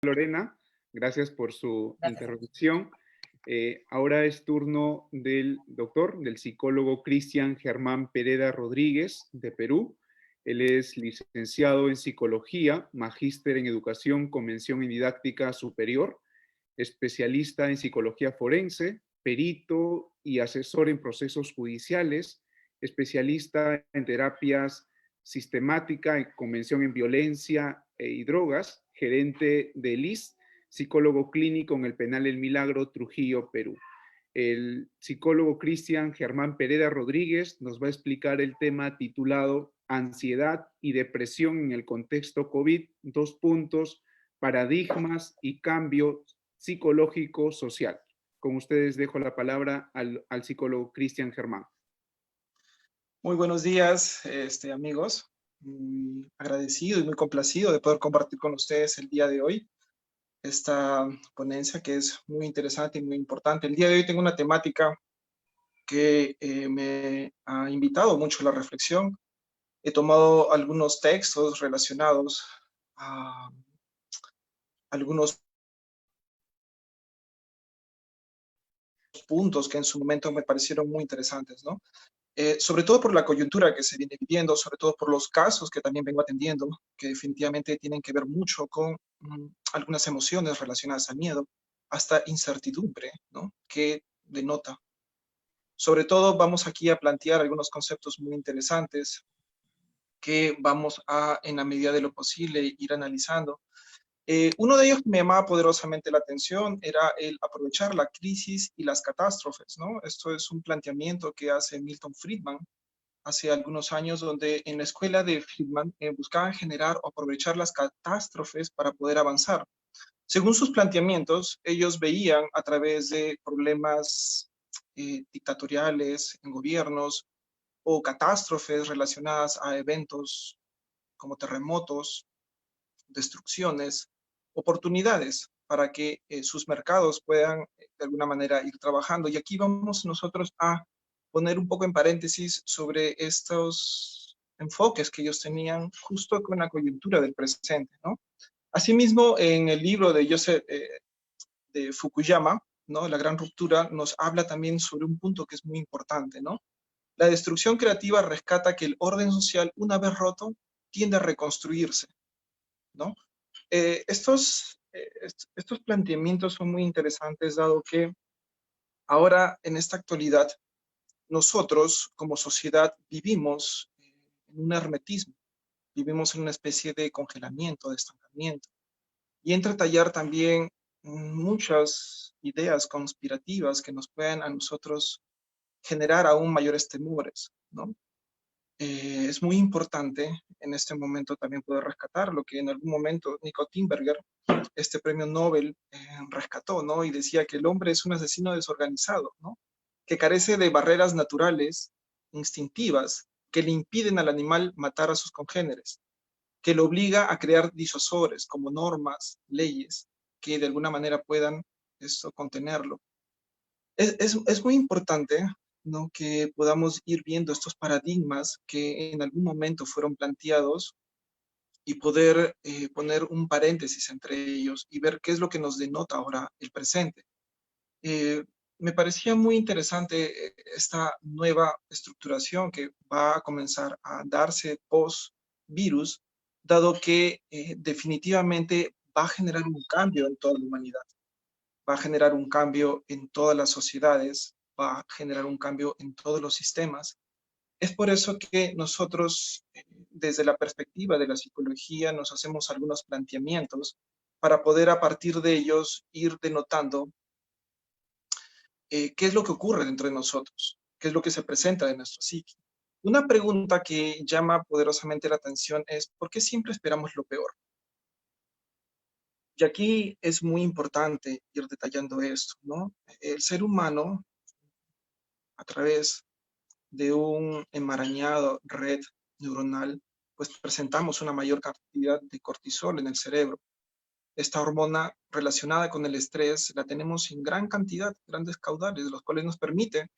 Lorena, gracias por su Gracias a ti. intervención. Ahora es turno del psicólogo Cristian Germán Pereda Rodríguez, de Perú. Él es licenciado en psicología, magíster en educación con mención en didáctica superior, especialista en psicología forense, perito y asesor en procesos judiciales, especialista en terapias sistemática con mención en violencia y drogas, gerente del IS, psicólogo clínico en el Penal El Milagro, Trujillo, Perú. El psicólogo Cristian Germán Pereda Rodríguez nos va a explicar el tema titulado Ansiedad y depresión en el contexto COVID, dos puntos, paradigmas y cambios psicológico-social. Con ustedes dejo la palabra al psicólogo Cristian Germán. Muy buenos días, amigos. Muy agradecido y muy complacido de poder compartir con ustedes el día de hoy esta ponencia que es muy interesante y muy importante. El día de hoy tengo una temática que me ha invitado mucho a la reflexión. He tomado algunos textos relacionados a algunos puntos que en su momento me parecieron muy interesantes, ¿no? Sobre todo por la coyuntura que se viene viviendo, sobre todo por los casos que también vengo atendiendo, que definitivamente tienen que ver mucho con algunas emociones relacionadas al miedo, hasta incertidumbre, ¿no? Que denota. Sobre todo vamos aquí a plantear algunos conceptos muy interesantes que vamos a, en la medida de lo posible, ir analizando. Uno de ellos que me llamaba poderosamente la atención era el aprovechar la crisis y las catástrofes, ¿no? Esto es un planteamiento que hace Milton Friedman hace algunos años, donde en la escuela de Friedman buscaban generar o aprovechar las catástrofes para poder avanzar. Según sus planteamientos, ellos veían a través de problemas dictatoriales en gobiernos o catástrofes relacionadas a eventos como terremotos, destrucciones, oportunidades para que sus mercados puedan de alguna manera ir trabajando. Y aquí vamos nosotros a poner un poco en paréntesis sobre estos enfoques que ellos tenían justo con la coyuntura del presente, ¿no? Asimismo, en el libro de Joseph de Fukuyama, ¿no? La gran ruptura, nos habla también sobre un punto que es muy importante, ¿no? La destrucción creativa rescata que el orden social, una vez roto, tiende a reconstruirse, ¿no? Estos planteamientos son muy interesantes, dado que ahora, en esta actualidad, nosotros como sociedad vivimos en un hermetismo, vivimos en una especie de congelamiento, de estancamiento. Y entra a tallar también muchas ideas conspirativas que nos puedan a nosotros generar aún mayores temores, ¿no? Es muy importante en este momento también poder rescatar lo que en algún momento Nico Tinberger, este premio Nobel, rescató, ¿no? Y decía que el hombre es un asesino desorganizado, ¿no? Que carece de barreras naturales, instintivas, que le impiden al animal matar a sus congéneres, que lo obliga a crear disuasores como normas, leyes, que de alguna manera puedan esto contenerlo. Es muy importante, ¿no? Que podamos ir viendo estos paradigmas que en algún momento fueron planteados y poder poner un paréntesis entre ellos y ver qué es lo que nos denota ahora el presente. Me parecía muy interesante esta nueva estructuración que va a comenzar a darse post-virus, dado que definitivamente va a generar un cambio en toda la humanidad, va a generar un cambio en todas las sociedades, va a generar un cambio en todos los sistemas. Es por eso que nosotros, desde la perspectiva de la psicología, nos hacemos algunos planteamientos para poder a partir de ellos ir denotando qué es lo que ocurre dentro de nosotros, qué es lo que se presenta en nuestro psique. Una pregunta que llama poderosamente la atención es, ¿por qué siempre esperamos lo peor? Y aquí es muy importante ir detallando esto, ¿no? El ser humano, a través de un enmarañado red neuronal, pues presentamos una mayor cantidad de cortisol en el cerebro. Esta hormona relacionada con el estrés la tenemos en gran cantidad, grandes caudales, los cuales nos permite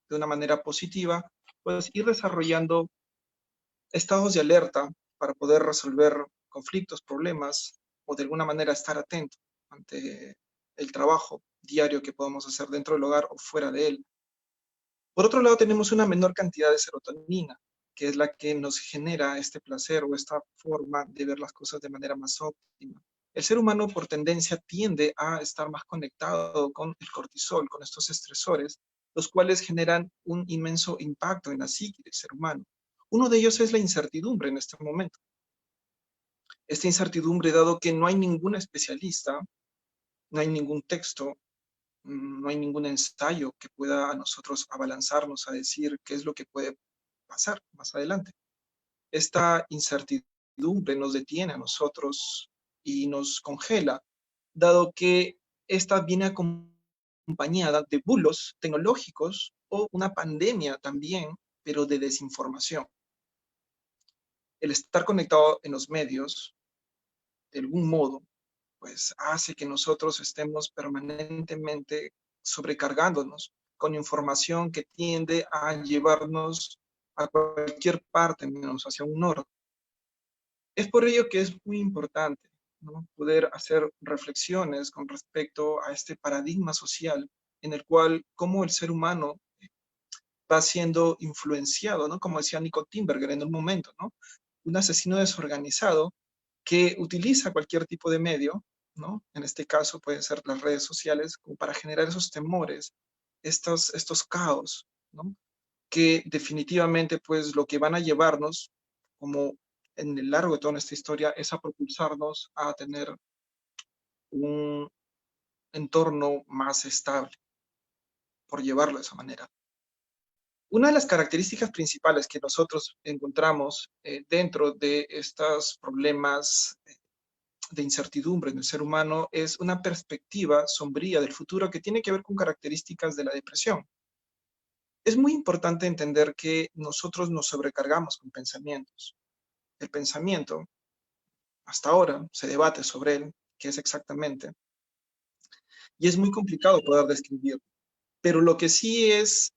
de una manera positiva, pues ir desarrollando estados de alerta para poder resolver conflictos, problemas, o de alguna manera estar atento ante el trabajo diario que podemos hacer dentro del hogar o fuera de él. Por otro lado, tenemos una menor cantidad de serotonina, que es la que nos genera este placer o esta forma de ver las cosas de manera más óptima. El ser humano por tendencia tiende a estar más conectado con el cortisol, con estos estresores, los cuales generan un inmenso impacto en la psique del ser humano. Uno de ellos es la incertidumbre en este momento. Esta incertidumbre, dado que no hay ningún especialista, no hay ningún texto, no hay ningún ensayo que pueda a nosotros abalanzarnos a decir qué es lo que puede pasar más adelante. Esta incertidumbre nos detiene a nosotros y nos congela, dado que esta viene acompañada de bulos tecnológicos o una pandemia también, pero de desinformación. El estar conectado en los medios, de algún modo, pues hace que nosotros estemos permanentemente sobrecargándonos con información que tiende a llevarnos a cualquier parte menos hacia un norte. Es por ello que es muy importante, ¿no?, poder hacer reflexiones con respecto a este paradigma social en el cual cómo el ser humano va siendo influenciado, ¿no? Como decía Nico Timberger en un momento, ¿no? Un asesino desorganizado que utiliza cualquier tipo de medio, ¿no? En este caso pueden ser las redes sociales, como para generar esos temores, estos caos, ¿no? Que definitivamente pues lo que van a llevarnos, como en el largo de toda esta historia, es a propulsarnos a tener un entorno más estable, por llevarlo de esa manera. Una de las características principales que nosotros encontramos dentro de estos problemas de incertidumbre en el ser humano es una perspectiva sombría del futuro que tiene que ver con características de la depresión. Es muy importante entender que nosotros nos sobrecargamos con pensamientos. El pensamiento, hasta ahora, se debate sobre él, qué es exactamente, y es muy complicado poder describirlo. Pero lo que sí es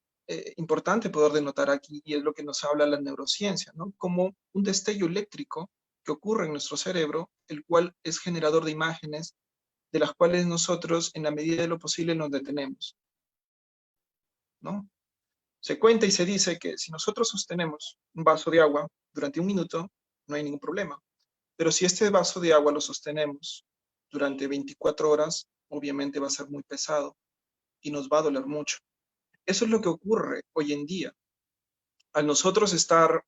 importante poder denotar aquí, y es lo que nos habla la neurociencia, ¿no? Como un destello eléctrico que ocurre en nuestro cerebro, el cual es generador de imágenes, de las cuales nosotros, en la medida de lo posible, nos detenemos, ¿no? Se cuenta y se dice que si nosotros sostenemos un vaso de agua durante un minuto, no hay ningún problema. Pero si este vaso de agua lo sostenemos durante 24 horas, obviamente va a ser muy pesado y nos va a doler mucho. Eso es lo que ocurre hoy en día. Al nosotros estar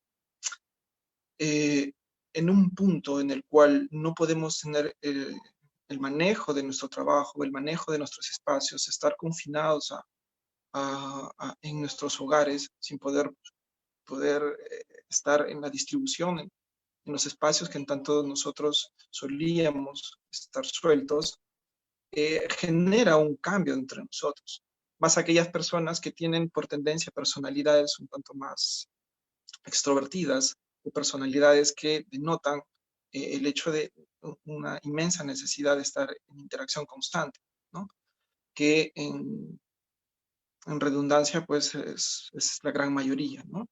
en un punto en el cual no podemos tener el manejo de nuestro trabajo, el manejo de nuestros espacios, estar confinados en nuestros hogares sin poder estar en la distribución, en los espacios que en tanto nosotros solíamos estar sueltos, genera un cambio entre nosotros. Más aquellas personas que tienen por tendencia personalidades un tanto más extrovertidas o personalidades que denotan el hecho de una inmensa necesidad de estar en interacción constante, ¿no? Que en redundancia pues es la gran mayoría, ¿no?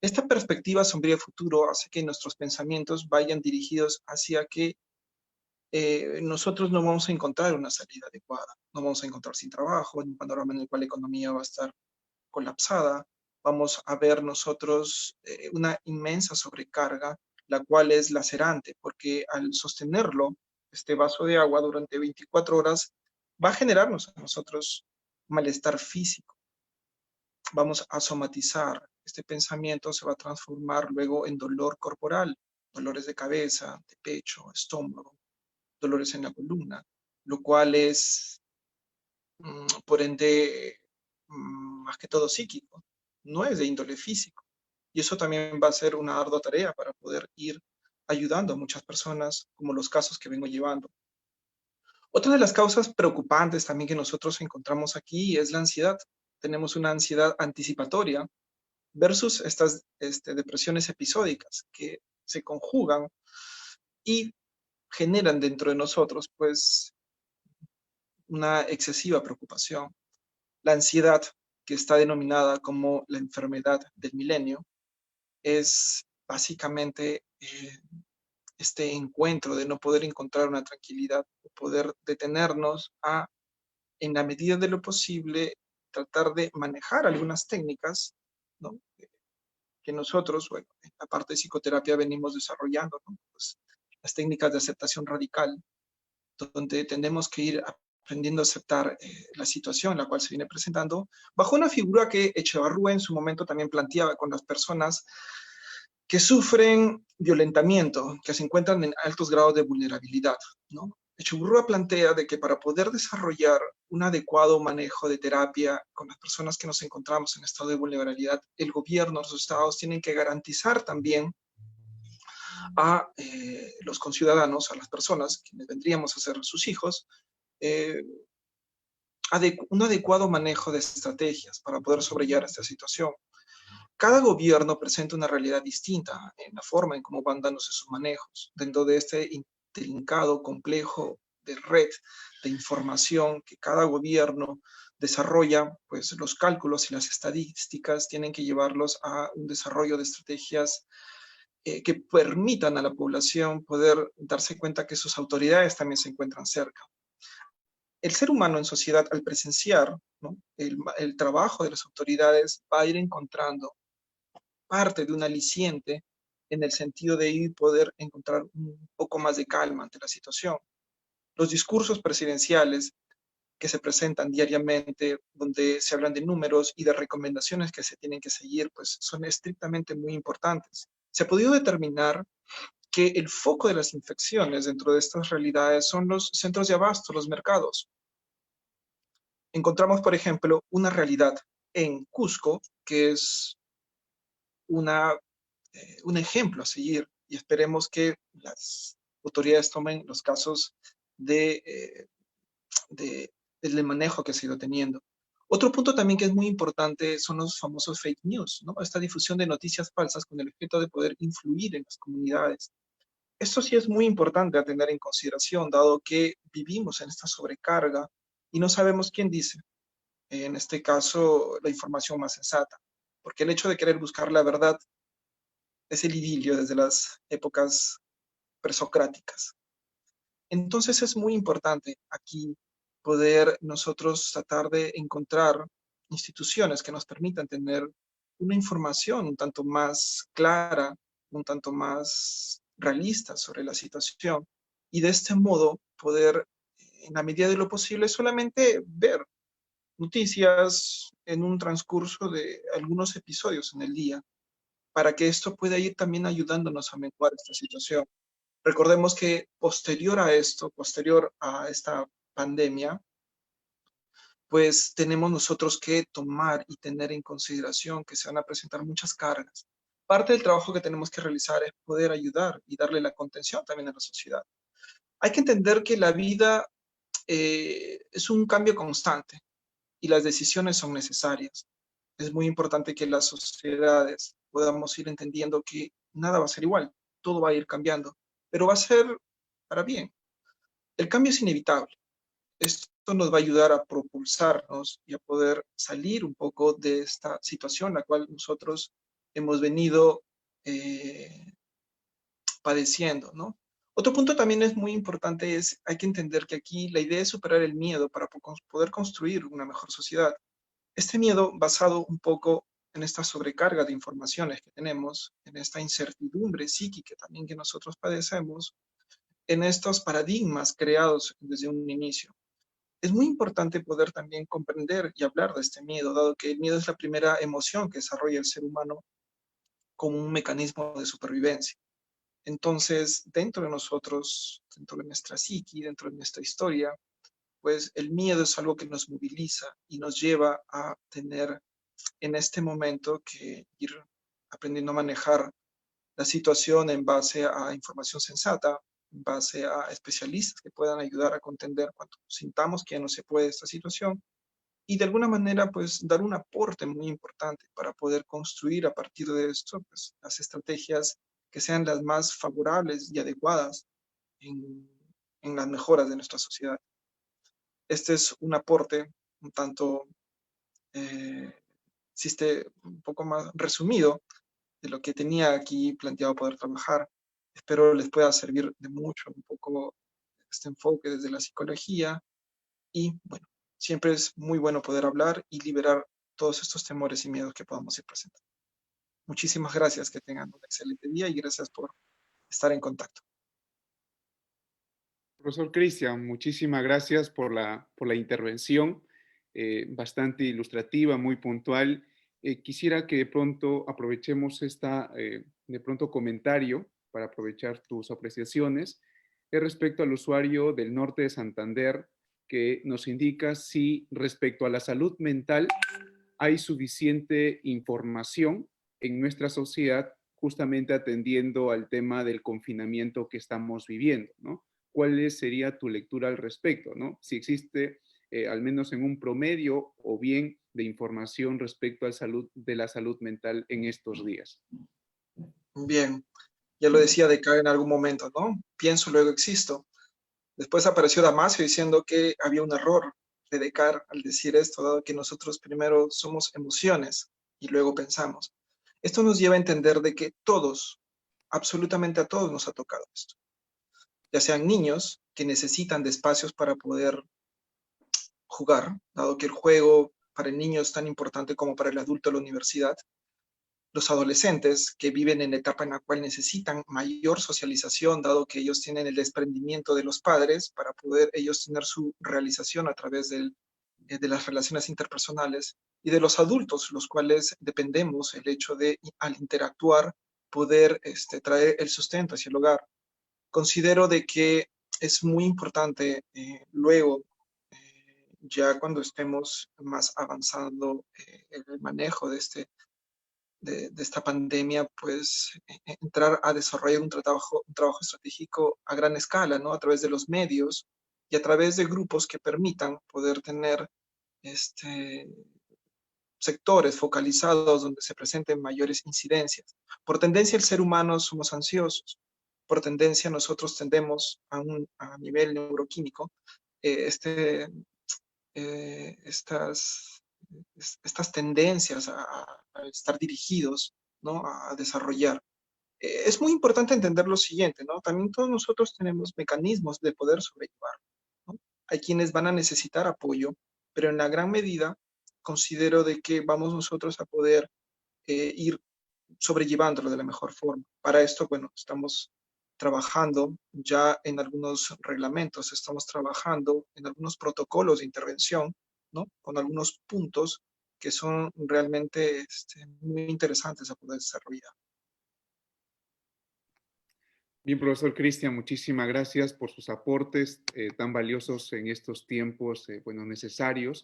Esta perspectiva sombría de futuro hace que nuestros pensamientos vayan dirigidos hacia que nosotros no vamos a encontrar una salida adecuada, no vamos a encontrar sin trabajo, en un panorama en el cual la economía va a estar colapsada, vamos a ver nosotros una inmensa sobrecarga, la cual es lacerante, porque al sostenerlo, este vaso de agua durante 24 horas, va a generarnos a nosotros malestar físico, vamos a somatizar, este pensamiento se va a transformar luego en dolor corporal, dolores de cabeza, de pecho, estómago, dolores en la columna, lo cual es, por ende, más que todo psíquico, no es de índole físico. Y eso también va a ser una ardua tarea para poder ir ayudando a muchas personas, como los casos que vengo llevando. Otra de las causas preocupantes también que nosotros encontramos aquí es la ansiedad. Tenemos una ansiedad anticipatoria versus estas depresiones episódicas que se conjugan y generan dentro de nosotros pues una excesiva preocupación. La ansiedad, que está denominada como la enfermedad del milenio, es básicamente este encuentro, de no poder encontrar una tranquilidad, poder detenernos a, en la medida de lo posible, tratar de manejar algunas técnicas, ¿no? Que nosotros, bueno, en la parte de psicoterapia venimos desarrollando, ¿no? Pues, las técnicas de aceptación radical, donde tenemos que ir aprendiendo a aceptar la situación en la cual se viene presentando, bajo una figura que Echevarría en su momento también planteaba con las personas que sufren violentamiento, que se encuentran en altos grados de vulnerabilidad, ¿no? Echevarría plantea de que para poder desarrollar un adecuado manejo de terapia con las personas que nos encontramos en estado de vulnerabilidad, el gobierno, los estados tienen que garantizar también a los conciudadanos, a las personas, quienes vendríamos a ser sus hijos, eh, un adecuado manejo de estrategias para poder sobrellevar esta situación. Cada gobierno presenta una realidad distinta en la forma en cómo van dándose sus manejos, dentro de este intrincado, complejo de red de información que cada gobierno desarrolla, pues los cálculos y las estadísticas tienen que llevarlos a un desarrollo de estrategias que permitan a la población poder darse cuenta que sus autoridades también se encuentran cerca. El ser humano en sociedad, al presenciar, ¿no?, el trabajo de las autoridades, va a ir encontrando parte de un aliciente en el sentido de ir poder encontrar un poco más de calma ante la situación. Los discursos presidenciales que se presentan diariamente, donde se hablan de números y de recomendaciones que se tienen que seguir, pues son estrictamente muy importantes. Se ha podido determinar que el foco de las infecciones dentro de estas realidades son los centros de abasto, los mercados. Encontramos, por ejemplo, una realidad en Cusco que es una, un ejemplo a seguir, y esperemos que las autoridades tomen los casos de, de, del manejo que se ha ido teniendo. Otro punto también que es muy importante son los famosos fake news, ¿no? Esta difusión de noticias falsas con el objeto de poder influir en las comunidades. Esto sí es muy importante a tener en consideración, dado que vivimos en esta sobrecarga y no sabemos quién dice, en este caso, la información más sensata. Porque el hecho de querer buscar la verdad es el idilio desde las épocas presocráticas. Entonces es muy importante aquí poder nosotros tratar de encontrar instituciones que nos permitan tener una información un tanto más clara, un tanto más realista sobre la situación, y de este modo poder, en la medida de lo posible, solamente ver noticias en un transcurso de algunos episodios en el día, para que esto pueda ir también ayudándonos a menguar esta situación. Recordemos que posterior a esto, posterior a esta pandemia, pues tenemos nosotros que tomar y tener en consideración que se van a presentar muchas cargas. Parte del trabajo que tenemos que realizar es poder ayudar y darle la contención también a la sociedad. Hay que entender que la vida es un cambio constante y las decisiones son necesarias. Es muy importante que las sociedades podamos ir entendiendo que nada va a ser igual, todo va a ir cambiando, pero va a ser para bien. El cambio es inevitable. Esto nos va a ayudar a propulsarnos y a poder salir un poco de esta situación, la cual nosotros hemos venido eh, padeciendo, ¿no? Otro punto también es muy importante, es hay que entender que aquí la idea es superar el miedo para poder construir una mejor sociedad. Este miedo basado un poco en esta sobrecarga de informaciones que tenemos, en esta incertidumbre psíquica también que nosotros padecemos, en estos paradigmas creados desde un inicio. Es muy importante poder también comprender y hablar de este miedo, dado que el miedo es la primera emoción que desarrolla el ser humano como un mecanismo de supervivencia. Entonces, dentro de nosotros, dentro de nuestra psique, dentro de nuestra historia, pues el miedo es algo que nos moviliza y nos lleva a tener en este momento que ir aprendiendo a manejar la situación en base a información sensata, en base a especialistas que puedan ayudar a contender cuando sintamos que ya no se puede esta situación, y de alguna manera pues dar un aporte muy importante para poder construir a partir de esto pues, las estrategias que sean las más favorables y adecuadas en, en las mejoras de nuestra sociedad. Este es un aporte un tanto, existe un poco más resumido de lo que tenía aquí planteado poder trabajar. Espero les pueda servir de mucho un poco este enfoque desde la psicología y bueno, siempre es muy bueno poder hablar y liberar todos estos temores y miedos que podamos ir presentando. Muchísimas gracias, que tengan un excelente día y gracias por estar en contacto. Profesor Cristian, muchísimas gracias por la intervención, bastante ilustrativa, muy puntual. Quisiera que de pronto aprovechemos de pronto comentario para aprovechar tus apreciaciones respecto al usuario del norte de Santander que nos indica si respecto a la salud mental hay suficiente información en nuestra sociedad justamente atendiendo al tema del confinamiento que estamos viviendo, ¿no? ¿Cuál sería tu lectura al respecto, ¿no? Si existe, al menos en un promedio, o bien de información respecto de la salud mental en estos días. Bien, ya lo decía Descartes en algún momento, ¿no? Pienso, luego existo. Después apareció Damasio diciendo que había un error de Descartes al decir esto, dado que nosotros primero somos emociones y luego pensamos. Esto nos lleva a entender de que todos, absolutamente a todos nos ha tocado esto. Ya sean niños que necesitan de espacios para poder jugar, dado que el juego para el niño es tan importante como para el adulto de la universidad. Los adolescentes que viven en la etapa en la cual necesitan mayor socialización, dado que ellos tienen el desprendimiento de los padres para poder ellos tener su realización a través de las relaciones interpersonales, y de los adultos, los cuales dependemos el hecho de, al interactuar, poder traer el sustento hacia el hogar. Considero de que es muy importante luego, ya cuando estemos más avanzando en el manejo de esta pandemia, pues entrar a desarrollar un trabajo estratégico a gran escala, ¿no? A través de los medios y a través de grupos que permitan poder tener sectores focalizados donde se presenten mayores incidencias. Por tendencia, el ser humano somos ansiosos. Por tendencia, nosotros tendemos a nivel neuroquímico eh, este, estas tendencias a estar dirigidos, ¿no? A desarrollar. Es muy importante entender lo siguiente, ¿no? También todos nosotros tenemos mecanismos de poder sobrellevar, ¿no? Hay quienes van a necesitar apoyo, pero en la gran medida considero de que vamos nosotros a poder ir sobrellevándolo de la mejor forma. Para esto, bueno, estamos trabajando ya en algunos reglamentos, estamos trabajando en algunos protocolos de intervención, ¿no? Con algunos puntos que son realmente muy interesantes a poder desarrollar. Bien, profesor Cristian, muchísimas gracias por sus aportes tan valiosos en estos tiempos, bueno, necesarios.